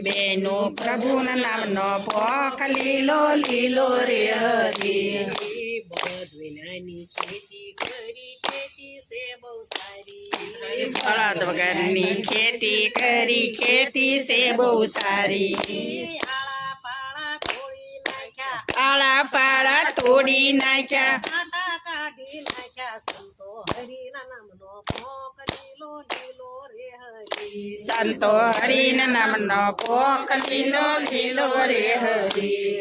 બેનો પ્રભુના નામનો પોખ લીલો લીલો રે હરી નાની ખેતી કરી ખેતી છે બહુ સારી બળદ વગરની ખેતી કરી ખેતી છે બહુ સારી આળા પાળા તોડી નાખ્યા કાંટા કાઢી નાખ્યા સંતો હરિના નામનો પોક લીલો લીલો રે હરી સંતો હરિના નામનો પોખ લીલો લીલો રે હરી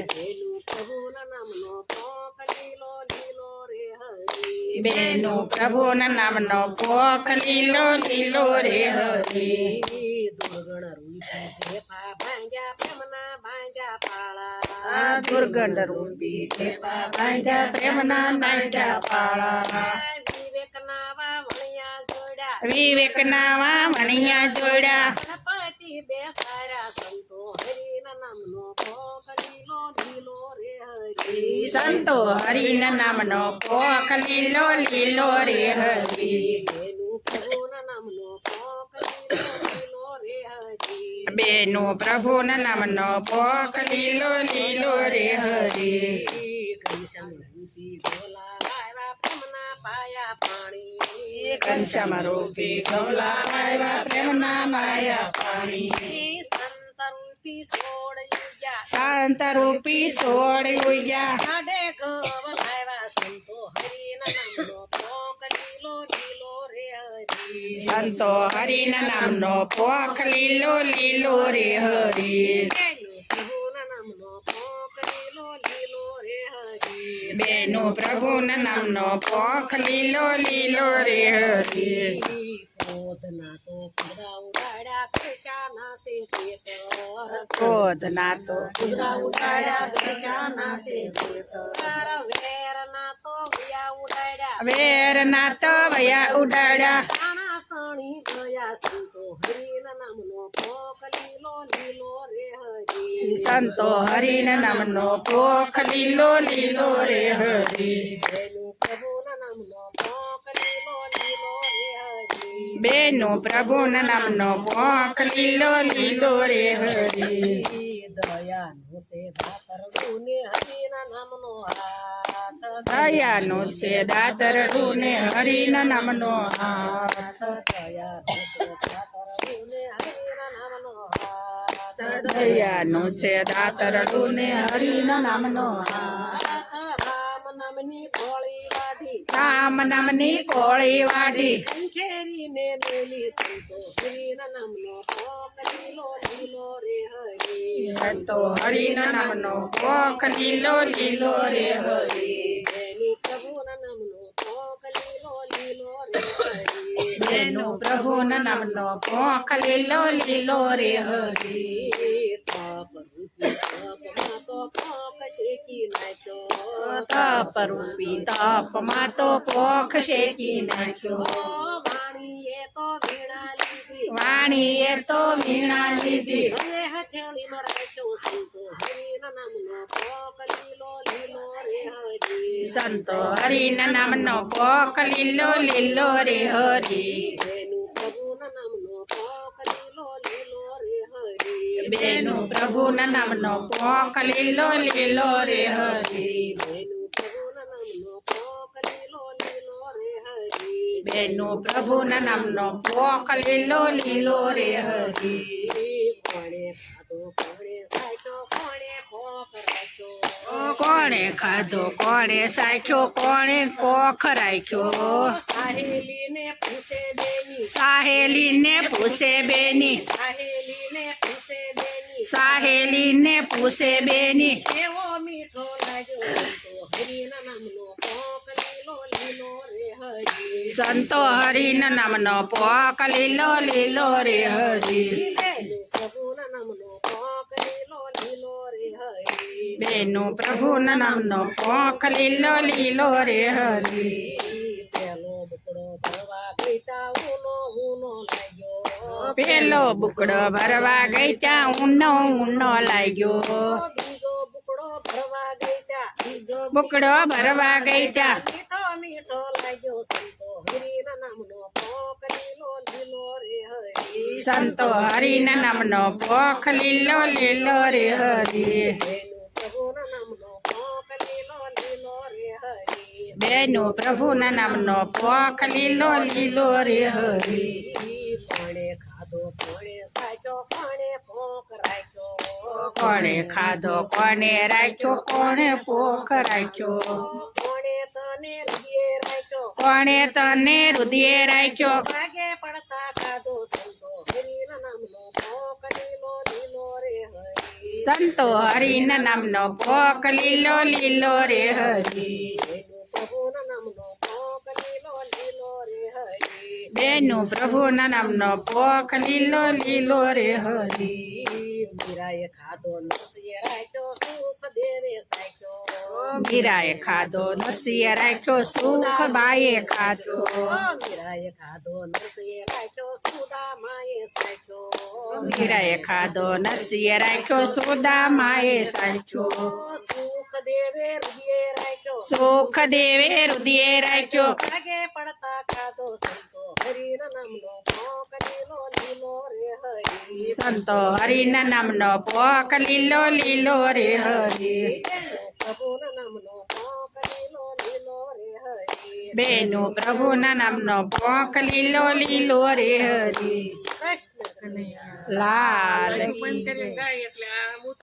પ્રભુના નામનો પોક લીલો લીલો રે હરી બેનો પ્રભુના નામનો પોખ લીલો લીલો રે હરી દુર્ગણ રૂપી ઢેફા ભાંગ્યા પ્રેમના ભાંગ્યા પાળા દુર્ગંધ રૂપી ઢેફા ભાંગ્યા પ્રેમના નાગ્યા પાળા વિવેકના વાવણિયા જોડ્યા વિવેકના વાવણિયા જોડ્યા ગણપતિ બેસાડ્યા સંતો હરિના નામનો પોક લીલો લીલો રે હરી સંતો હરિના નામનો પોખ લીલો લીલો રે હરી પ્રભુના નામનો પોક લીલો લીલો રે હરી બેનો પ્રભુના નામનો પોખ લીલો લીલો રે હરી ઘનશ્યામ રૂપી ઢોલા આવ્યા પ્રેમના પાયા પાણી ઘનશ્યામ રૂપી ઢોલા આવ્યા પ્રેમના નાયા પાણી સંત રૂપી સોળ યુગ્યા શાંત રૂપી છોડ ઉગ્યા સાડે ગવલાવ્યા સંતો હરિના નામનો પોક લીલો લીલો રે હરી સંતો હરિના નામનો પોખ લીલો લીલો રે હરી પ્રભુના નામનો પોક લીલો લીલો રે હરી બેનો પ્રભુના નામનો પોખ લીલો લીલો રે હરી ક્રોધના તો કુદરા ઉડાડ્યા કૃષ્ણના સે ક્રોધના તો કુદરા ઉડાડ્યા કૃષ્ણના સે વેરના તો વિયા ઉડાડ્યા વેરના તો વયા ઉડાડ્યા રાણા સણી ગયા સંતો હરિના નામનો પોક લીલો લીલો રે હરી સંતો હરિના નામનો પોખ લીલો લીલો રે હરી પ્રભુના નામનો પોક લીલો લીલો રે હરી બેનો પ્રભુના નામનો પોખ લીલો લીલો રે હરી દયાનો છે દાતર ને હરિના નામનો હાથ દયાનો છે દાતર ને હરિના નામનો હાથ દયાનો છે દાતર ને હરિના નામનો હાથ રામ નામની ભોળી વાઢી રામ નામની કોળી વાઢી ખેરીને મેલી સંતો હરિના નામનો પોક લીલો લીલો રે હરી સંતો હરિના નામનો પોખ લીલો લીલો રે હરી પ્રભુના નામનો પોક લીલો લીલો રે હરી બેનો પ્રભુના નામનો પોખ લીલો લીલો રે હરી તપ રૂપી તપમાં તો પોક શેકી નાખ્યો તપ રૂપી તપમાં તો પોખ શેકી નાખ્યો વાણીએ તો વીણા લીધી વાણીએ તો વીણા લીધી હવે હથેળીમાં રાખ્યો સંતો હરિના નામનો પોક લીલો લીલો રે હરી સંતો હરિના નામનો પોખ લીલો લીલો રે હરી પ્રભુના નામનો પોક લીલો લીલો રે હરી બેનો પ્રભુના નામનો પોખ લીલો લીલો રે હરી પ્રભુના નામનો પોક લીલો લીલો રે હરી બેનો પ્રભુના નામનો પોખ લીલો લીલો રે હરી કોણે ખાધો કોણે સાચો કોણે પોખ રાખ્યો સાહેલીને પૂછે બેની સાહેલીને પૂછે બેની સાહેલીને પૂછે બેની એવો મીઠો લાગ્યો તો હરિના નામનો પોક લીલો લીલો રે હરી સંતો હરિના નામનો પોખ લીલો લીલો રે હરી પ્રભુના નામનો પોક લીલો લીલો રે હરી બેનો પ્રભુના નામનો પોખ લીલો લીલો રે હરી પેલો બકડો ભરવા ગઈતા ઊનો લાગ્યો પેલો બુકડો ભરવા ગઈ ત્યાં ઊનો લાગ્યો બીજો બકડો ભરવા ગઈ ત્યાં બીજો બુકડો ભરવા ગઈ ત્યાં મીઠો મીઠો લાગ્યો સંતો હરિના નામનો પોક લીલો લીલો રે હરી સંતો હરિના નામનો પોખ લીલો લીલો રે હરી બેનું પ્રભુના નામનો પોક લીલો લીલો રે હરી બેનું પ્રભુના નામનો પોખ લીલો લીલો રે હરી કોણે ખાધો કોણે સાચો કોણે પોક રાખ્યો કોણે ખાધો કોણે રાખ્યો કોણે પોખ રાખ્યો કોણે તને હૃદયે રાખ્યો કોણે તને હૃદયે રાખ્યો ભાગે પડતા ખાધો સંતો હરિના નામનો પોક લીલો લીલો રે હરી સંતો હરિના નામનો પોખ લીલો લીલો રે હરી બેનું પ્રભુના નામનો પોક લીલો લીલો રે હરી બેનું પ્રભુના નામનો પોખ લીલો લીલો રે હરી મીરાએ ખાધો નસીએ રાખ્યો સુખ દેવે સાખ્યો મીરાએ ખાધો નસીએ રાખ્યો સુખ બાએ ખાધો મીરાએ ખાધો નસીએ રાખ્યો સુદામાએ સાખ્યો મીરાએ ખાધો નસીએ રાખ્યો સુદામાએ સાખ્યો સુખ દેવે હૃદયે રાખ્યો સુખ દેવે હૃદયે રાખ્યો ભાગે પડતા ખાધો સંતો હરિના નામનો પોક લીલો લીલો રે હરી સંતો હરિના નામનો પોખ લીલો લીલો રે હરી પ્રભુના નામનો પોક લીલો લીલો રે હરી બેનું પ્રભુના નામનો પોખ લીલો લીલો રે હરી કૃષ્ણ કનૈયા લાલ બંધ કરી જાય એટલે આ